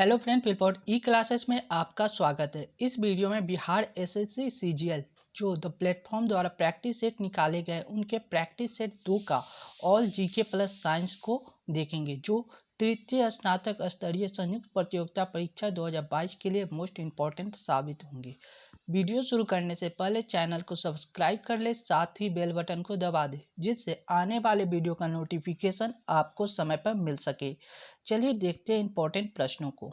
Hello friend, फिलपोर्ट ई classes में आपका स्वागत है। इस वीडियो में बिहार एसएससी सीजीएल जो द प्लेटफॉर्म द्वारा प्रैक्टिस सेट निकाले गए उनके प्रैक्टिस सेट 2 का ऑल जीके प्लस साइंस को देखेंगे, जो तृतीय स्नातक स्तरीय संयुक्त प्रतियोगिता परीक्षा 2022 के लिए मोस्ट इम्पॉर्टेंट साबित होंगे। वीडियो शुरू करने से पहले चैनल को सब्सक्राइब कर ले, साथ ही बेल बटन को दबा दे, जिससे आने वाले वीडियो का नोटिफिकेशन आपको समय पर मिल सके। चलिए देखते हैं इंपॉर्टेंट प्रश्नों को।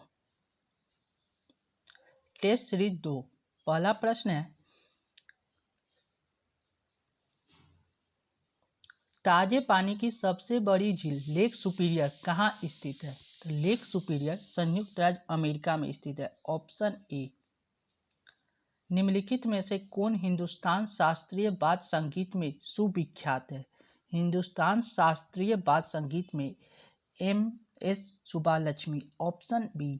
Test series 2। पहला प्रश्न है, ताजे पानी की सबसे बड़ी झील लेक सुपीरियर कहाँ स्थित है? तो लेक सुपीरियर संयुक्त राज्य अमेरिका में स्थित है। Option A. निम्नलिखित में से कौन हिंदुस्तान शास्त्रीय वाद्य संगीत में सुविख्यात है? हिंदुस्तान शास्त्रीय वाद्य संगीत में एम.एस. सुब्बालक्ष्मी। Option B.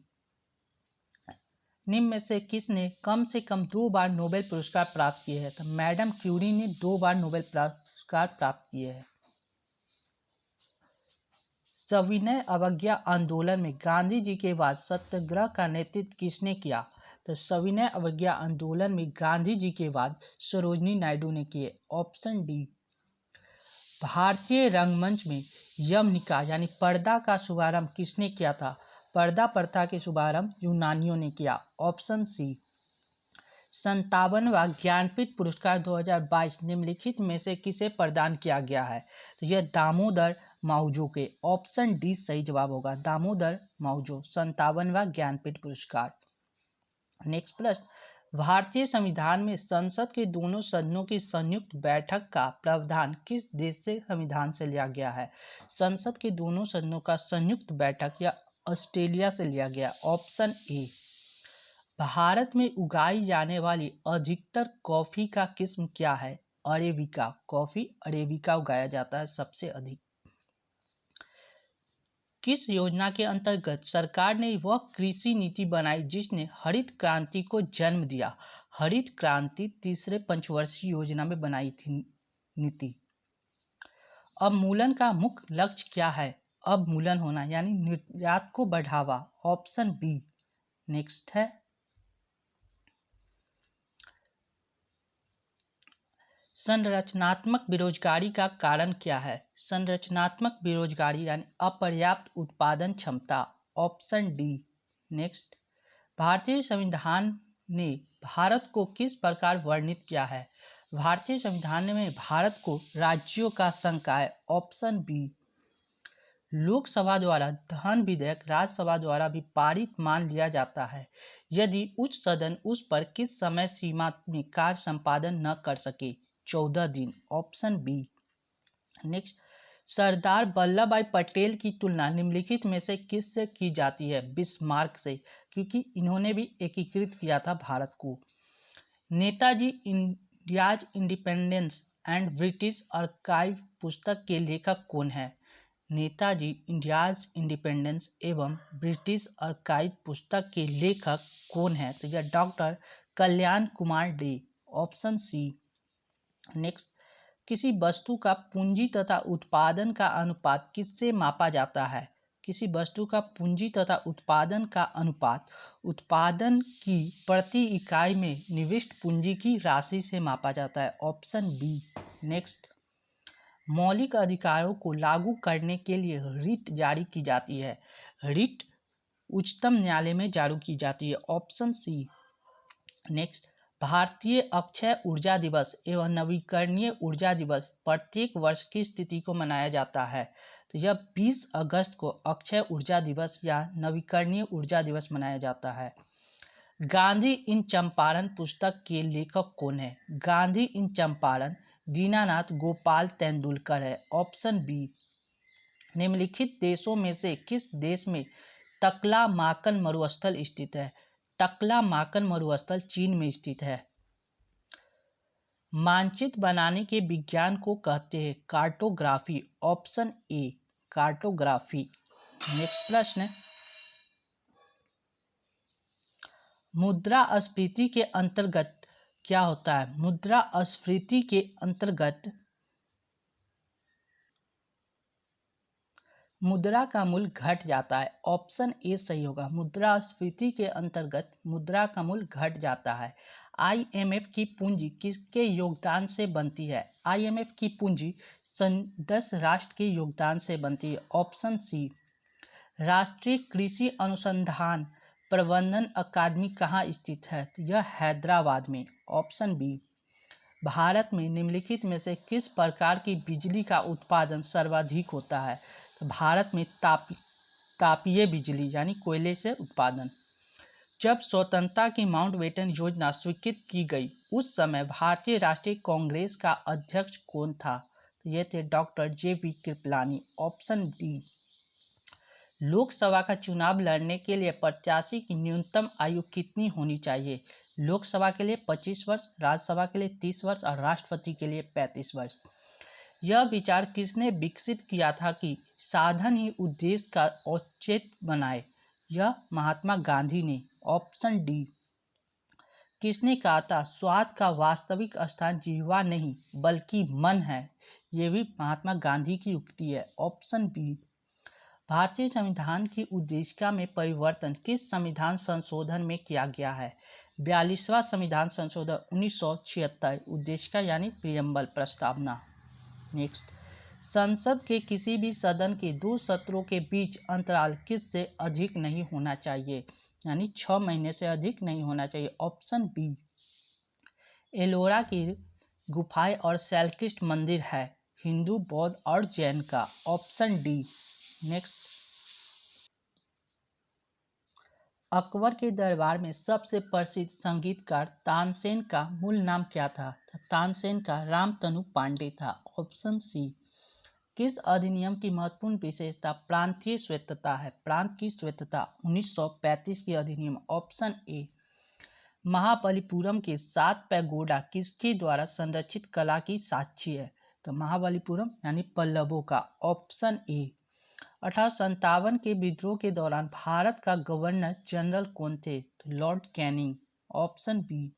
निम्न में से किसने कम से कम 2 बार नोबेल पुरस्कार प्राप्त किए हैं? तो मैडम क्यूरी ने 2 बार नोबेल पुरस्कार प्राप्त किए हैं। सविनय अवज्ञा आंदोलन में गांधी जी के बाद सत्याग्रह का नेतृत्व किसने किया? तो सविनय अवज्ञा आंदोलन में गांधी जी के बाद सरोजिनी नायडू ने किए। Option D. भारतीय रंगमंच में यमनिका यानी पर्दा का शुभारंभ किसने किया था? पर्दा प्रथा के शुभारंभ यूनानियों ने किया। Option C. 57वां ज्ञानपीठ पुरस्कार 2022 निम्नलिखित में से किसे प्रदान किया गया है? तो यह दामोदर माउजो के। ऑप्शन डी सही जवाब होगा, दामोदर माउजो। 57वां ज्ञानपीठ पुरस्कार। नेक्स्ट प्रश्न, भारतीय संविधान में संसद के दोनों सदनों की संयुक्त बैठक का प्रावधान किस देश से संविधान से लिया गया है? संसद के दोनों सदनों का संयुक्त बैठक या ऑस्ट्रेलिया से लिया गया। Option A. भारत में उगाई जाने वाली अधिकतर कॉफी का किस्म क्या है? अरेबिका। कॉफी अरेबिका उगाया जाता है सबसे अधिक। किस योजना के अंतर्गत सरकार ने वह कृषि नीति बनाई जिसने हरित क्रांति को जन्म दिया? हरित क्रांति तीसरे पंचवर्षीय योजना में बनाई थी नीति। अवमूलन का मुख्य लक्ष्य क्या है? अवमूलन होना यानी निर्यात को बढ़ावा। Option B. नेक्स्ट है, संरचनात्मक बेरोजगारी का कारण क्या है? संरचनात्मक बेरोजगारी यानी अपर्याप्त उत्पादन क्षमता। Option D. नेक्स्ट, भारतीय संविधान ने भारत को किस प्रकार वर्णित किया है? भारतीय संविधान में भारत को राज्यों का संघ कहा है। Option B. लोकसभा द्वारा धन विधेयक राज्यसभा द्वारा भी पारित मान लिया जाता है यदि उच्च सदन उस पर किस समय सीमा में कार्य संपादन न कर सके? 14 दिन। Option B. Next, Sardar Vallabh Bhai Patel की तुलना निम्नलिखित में से किससे की जाती है? बिस्मार्क से, क्योंकि इन्होंने भी एकीकृत किया था भारत को। Netaji India's independence and British archive पुस्तक के लेखक कौन है? नेताजी इंडियाज इंडिपेंडेंस एवं ब्रिटिश आर्काइव पुस्तक के लेखक कौन है? तो यह doctor Kalyan Kumar De. Option C. Next, किसी वस्तु का पूंजी तथा उत्पादन का अनुपात किससे मापा जाता है? किसी वस्तु का पूंजी तथा उत्पादन का अनुपात उत्पादन की प्रति इकाई में निविष्ट पूंजी की राशि से मापा जाता है। Option B. नेक्स्ट, मौलिक अधिकारों को लागू करने के लिए रिट जारी की जाती है। रिट उच्चतम न्यायालय में जारी की जाती है। Option C. नेक्स्ट, भारतीय अक्षय ऊर्जा दिवस एवं नवीकरणीय ऊर्जा दिवस प्रत्येक वर्ष किस तिथि को मनाया जाता है? तो यह 20 अगस्त को अक्षय ऊर्जा दिवस या नवीकरणीय ऊर्जा दिवस मनाया जाता है। गांधी इन चंपारण पुस्तक के लेखक कौन है? गांधी इन चंपारण दीनानाथ गोपाल तेंदुलकर है। Option B. निम्नलिखित देशों में से किस देश में तकलामाकन मरुस्थल स्थित है? तकलामाकन मरुस्थल चीन में स्थित है। मानचित्र बनाने के विज्ञान को कहते हैं cartography. Option A. Cartography. Next प्रश्न, मुद्रास्फीति के अंतर्गत क्या होता है? मुद्रास्फीति के अंतर्गत मुद्रा का मूल्य घट जाता है। ऑप्शन ए सही होगा। मुद्रास्फीति के अंतर्गत मुद्रा का मूल्य घट जाता है। आईएमएफ की पूंजी किसके योगदान से बनती है? आईएमएफ की पूंजी सदस्य राष्ट्र के योगदान से बनती है। Option C. राष्ट्रीय कृषि अनुसंधान प्रबंधन अकादमी कहाँ स्थित है? यह हैदराबाद में। Option B. भारत में निम्नलिखित में से किस प्रकार की बिजली का उत्पादन सर्वाधिक होता है? तो भारत में तापीय बिजली यानी कोयले से उत्पादन। जब स्वतंत्रता की माउंटबेटन योजना स्वीकृत की गई उस समय भारतीय राष्ट्रीय कांग्रेस का अध्यक्ष कौन था? तो ये थे doctor JB. Kripalani. Option D. Lok Sabha का चुनाव लड़ने के लिए प्रत्याशी की न्यूनतम आयु कितनी होनी चाहिए? लोकसभा के लिए 25 वर्ष, राज्यसभा के लिए 30 वर्ष और राष्ट्रपति के लिए 35 वर्ष। यह विचार किसने विकसित किया था कि साधन ही उद्देश्य का औचित्य बनाए? यह महात्मा गांधी ने। Option D. किसने कहा था स्वाद का वास्तविक स्थान जिह्वा नहीं बल्कि मन है? ये भी महात्मा गांधी की उक्ति है। Option B. भारतीय संविधान की उद्देशिका में परिवर्तन किस संविधान संशोधन में किया गया है? 42वां संविधान संशोधन 1976 उद्देशिका यानी प्रियम्बल प्रस्तावना। नेक्स्ट। संसद के किसी भी सदन के 2 सत्रों के बीच अंतराल किस से अधिक नहीं होना चाहिए? यानी 6 महीने से अधिक नहीं होना चाहिए। Option B. एलोरा की गुफाएं और शैलकृष्ण मंदिर है हिंदू, बौद्ध और जैन का। Option D. नेक्स्ट। अकबर के दरबार में सबसे प्रसिद्ध संगीतकार तानसेन का मूल नाम क्या था? तानसेन का रामतनु पांडे था। Option C. किस अधिनियम की महत्वपूर्ण विशेषता प्रांतीय स्वायत्तता है? प्रांत की स्वायत्तता 1935 की अधिनियम। Option A. महाबलीपुरम के 7 पैगोडा किसके द्वारा संरक्षित कला की साक्षी है? तो महाबलीपुरम यानी पल्लवों का। Option A. 1857 के विद्रोह के दौरान भारत का गवर्नर जनरल कौन थे? तो lord Canning. Option B.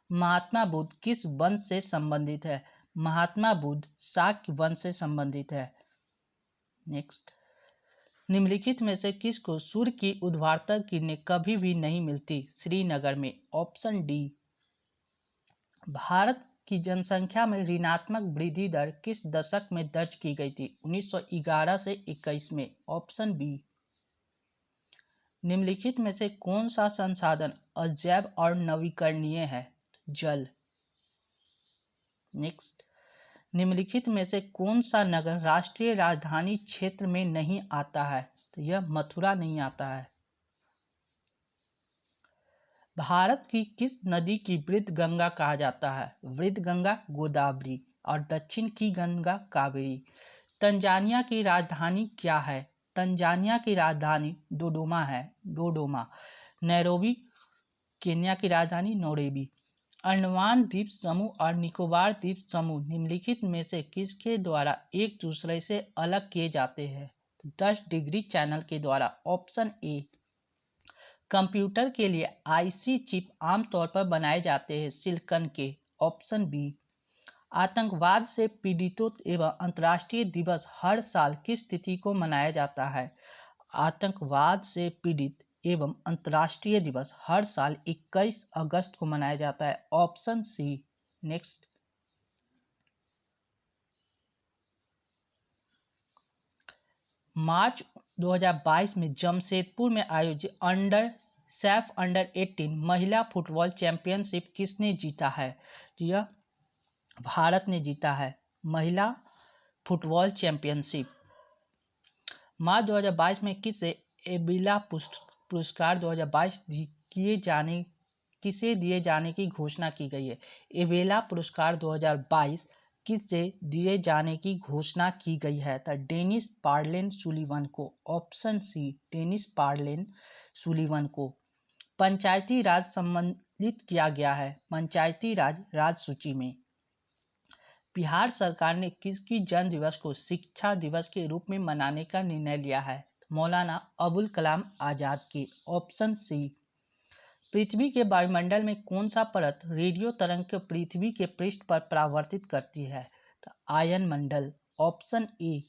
Mahatma Buddha किस वंश से संबंधित है? महात्मा बुद्ध शाक्य वंश से संबंधित है। नेक्स्ट। निम्नलिखित में से किसको सूर्य की ऊर्ध्वाधर किरणें कभी भी नहीं मिलती? श्रीनगर में। Option D. भारत की जनसंख्या में ऋणात्मक वृद्धि दर किस दशक में दर्ज की गई थी? 1911 से 21 में। Option B. निम्नलिखित में से कौन सा संसाधन अजैव और नवीकरणीय है? जल। नेक्स्ट। निम्नलिखित में से कौन सा नगर राष्ट्रीय राजधानी क्षेत्र में नहीं आता है? तो यह मथुरा नहीं आता है। भारत की किस नदी की वृद्ध गंगा कहा जाता है? वृद्ध गंगा गोदावरी और दक्षिण की गंगा कावेरी। तंजानिया की राजधानी क्या है? तंजानिया की राजधानी डोडोमा है। डोडोमा। नैरोबी केन्या की राजधानी नैरोबी। अंडमान द्वीप समूह और निकोबार द्वीप समूह निम्नलिखित में से किसके द्वारा एक दूसरे से अलग किए जाते हैं? 10 डिग्री चैनल के द्वारा। Option A. कंप्यूटर के लिए आईसी चिप आमतौर पर बनाए जाते हैं सिलिकॉन के। Option B. आतंकवाद से पीड़ितों एवं अंतर्राष्ट्रीय दिवस हर साल किस तिथि को मनाया जाता है? आतंकवाद से पीड़ित एवं अंतर्राष्ट्रीय दिवस हर साल 21 अगस्त को मनाया जाता है। Option C. नेक्स्ट। मार्च 2022 में जमशेदपुर में आयोजित सैफ अंडर 18 महिला फुटबॉल चैंपियनशिप किसने जीता है? यह भारत ने जीता है महिला फुटबॉल चैंपियनशिप। मार्च 2022 में किसे एबिला पुरस्कार 2022 किसे दिए जाने की घोषणा की गई है? एबेला पुरस्कार 2022 किसे दिए जाने की घोषणा की गई है? तो डेनिस पार्लेन सुलीवन को। Option C. Dennis Parlen Sullivan को। पंचायती राज सम्मिलित किया गया है पंचायती राज सूची में। बिहार सरकार ने किसकी जन्म दिवस को शिक्षा दिवस के रूप में मनाने का निर्णय लिया है? मौलाना अबुल कलाम आजाद की। Option C. पृथ्वी के वायुमंडल में कौन सा परत रेडियो तरंग को पृथ्वी के पृष्ठ पर परावर्तित करती है? तो आयन मंडल। Option A.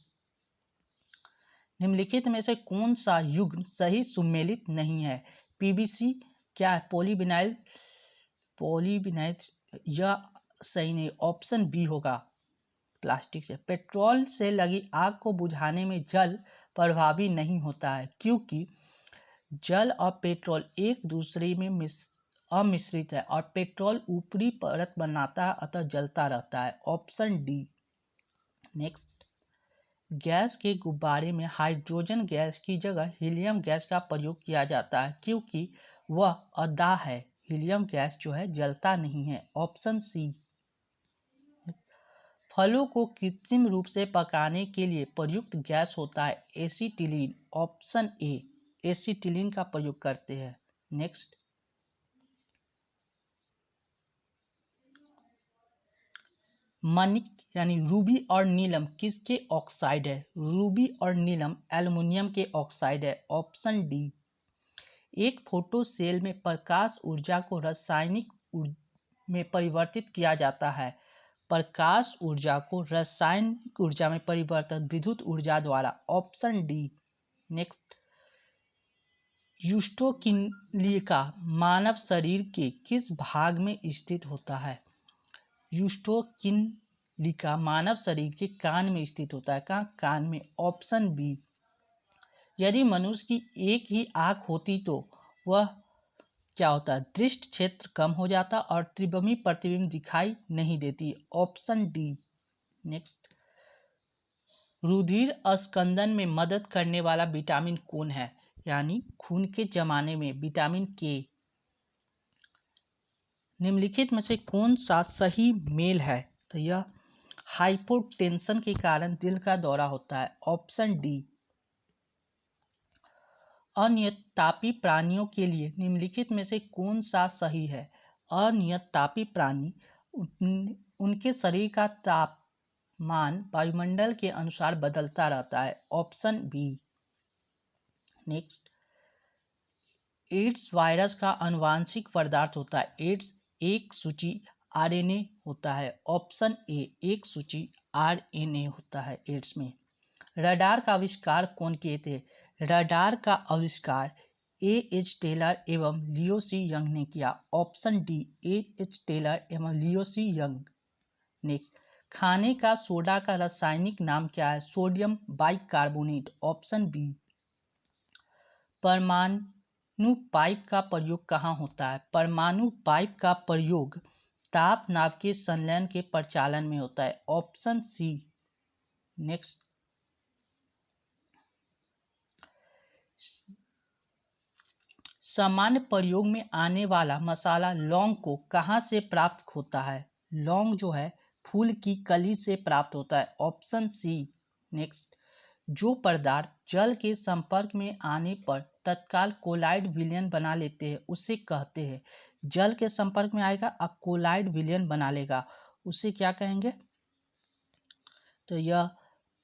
निम्नलिखित में से कौन सा युग्म सही सुमेलित नहीं है? पीवीसी क्या है? पॉलीविनाइल यह सही नहीं, ऑप्शन बी होगा प्लास्टिक से। पेट्रोल से लगी आग को बुझाने में जल प्रभावी नहीं होता है क्योंकि जल और पेट्रोल एक दूसरे में अमिश्रित है और पेट्रोल ऊपरी परत बनाता है अतः जलता रहता है, ऑप्शन डी। नेक्स्ट, गैस के गुब्बारे में हाइड्रोजन गैस की जगह हीलियम गैस का प्रयोग किया जाता है क्योंकि वह अदाह है, हीलियम गैस जो है जलता नहीं है, ऑप्शन सी। फलों को कृत्रिम रूप से पकाने के लिए प्रयुक्त गैस होता है एसीटिलीन, ऑप्शन ए, एसीटिलीन का प्रयोग करते हैं। नेक्स्ट, मणिक यानी रूबी और नीलम किसके ऑक्साइड है? रूबी और नीलम एल्युमिनियम के ऑक्साइड है, ऑप्शन डी। एक फोटो सेल में प्रकाश ऊर्जा को रासायनिक में परिवर्तित किया जाता है। प्रकाश ऊर्जा को रासायनिक ऊर्जा में परिवर्तित विद्युत ऊर्जा द्वारा, ऑप्शन डी। नेक्स्ट, यूस्टोकिलिका मानव शरीर के किस भाग में स्थित होता है? यूस्टोकिलिका मानव शरीर के कान में स्थित होता है। कहाँ? कान में, ऑप्शन बी। यदि मनुष्य की एक ही आंख होती तो वह क्या होता है? दृष्टि क्षेत्र कम हो जाता और त्रिभंगी प्रतिबिंब दिखाई नहीं देती, ऑप्शन डी। नेक्स्ट, रुधिर स्कंदन में मदद करने वाला विटामिन कौन है? यानी खून के जमाने में विटामिन के। निम्नलिखित में से कौन सा सही मेल है? तो यह हाइपोटेंशन के कारण दिल का दौरा होता है, ऑप्शन डी। अनियततापी प्राणियों के लिए निम्नलिखित में से कौन सा सही है? अनियततापी प्राणी उनके शरीर का तापमान वायुमंडल के अनुसार बदलता रहता है, option B. Next, AIDS virus का आनुवांशिक पदार्थ होता है। एड्स एक सूची आरएनए होता है, ऑप्शन ए, एक सूची आरएनए होता है एड्स में। रडार का आविष्कार कौन किए थे? रडार का आविष्कार एच टेलर एवं लियो सी यंग ने किया, ऑप्शन डी, एच टेलर एवं लियो सी यंग। नेक्स्ट, खाने का सोडा का रासायनिक नाम क्या है? Sodium bicarbonate, option B. परमाणु पाइप का प्रयोग कहाँ होता है? परमाणु पाइप का प्रयोग ताप नाव के संलयन के प्रचालन में होता है, ऑप्शन सी। नेक्स्ट, सामान्य प्रयोग में आने वाला मसाला लौंग को कहाँ से प्राप्त होता है? लौंग जो है फूल की कली से प्राप्त होता है, ऑप्शन सी। नेक्स्ट, जो पदार्थ जल के संपर्क में आने पर तत्काल कोलाइड विलयन बना लेते हैं उसे कहते हैं, जल के संपर्क में आएगा और कोलाइड विलयन बना लेगा उसे क्या कहेंगे? तो यह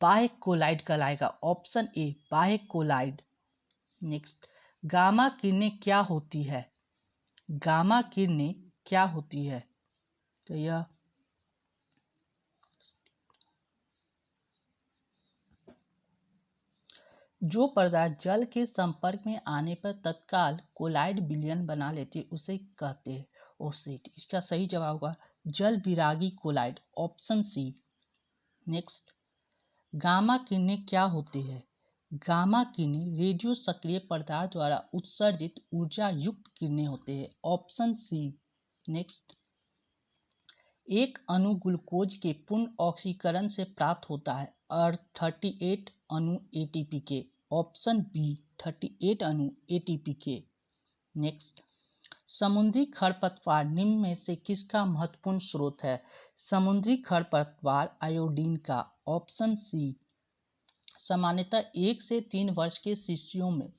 बाह्य कोलाइड कहलाएगा, ऑप्शन ए, बाह्य कोलाइड। नेक्स्ट, गामा किरणें क्या होती है? गामा किरणें क्या होती है? तो यह जो पदार्थ जल के संपर्क में आने पर तत्काल कोलाइड विलयन बना लेती है उसे कहते हैं ओसेट। इसका सही जवाब होगा जल विरागी colloid, option C. Next, gamma किरणें क्या होती है? गामा किरणें रेडियो सक्रिय पदार्थ द्वारा उत्सर्जित ऊर्जा युक्त किरणें होते हैं, ऑप्शन सी। नेक्स्ट, एक अणु ग्लूकोज के पूर्ण ऑक्सीकरण से प्राप्त होता है और 38 अणु एटीपी के, ऑप्शन बी, 38 अणु एटीपी के। नेक्स्ट, समुद्री खरपतवार निम्न में से किसका महत्वपूर्ण स्रोत है? समुद्री खरपतवार आयोडीन का, ऑप्शन सी। सामान्यतः 1 से 3 वर्ष के शिशुओं में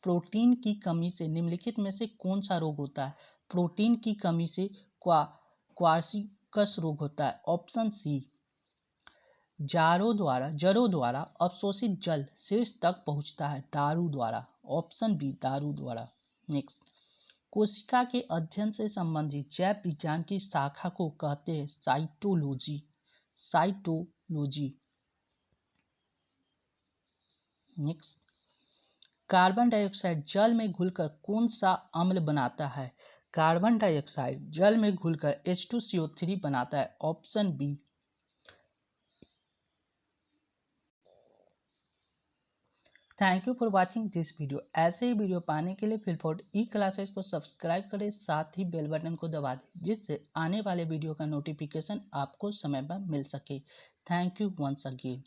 प्रोटीन की कमी से निम्नलिखित में से कौन सा रोग होता है? प्रोटीन की कमी से क्वार्सिकस रोग होता है, ऑप्शन सी। जड़ों द्वारा अवशोषित जल शीर्ष तक पहुंचता है दारू द्वारा, ऑप्शन बी, दारू द्वारा। नेक्स्ट, कोशिका के अध्ययन से संबंधित जैव विज्ञान की शाखा को कहते हैं cytology, cytology. Next, carbon dioxide जल में घुलकर कौन सा अम्ल बनाता है? कार्बन डाइऑक्साइड जल में घुलकर H2CO3 बनाता है। Option B. Thank you for watching this video. ऐसे ही वीडियो पाने के लिए फिलफोर्ड ई क्लासेस को सब्सक्राइब करें, साथ ही बेल बटन को दबा दें जिससे आने वाले वीडियो का नोटिफिकेशन आपको समय पर मिल सके। Thank you once again.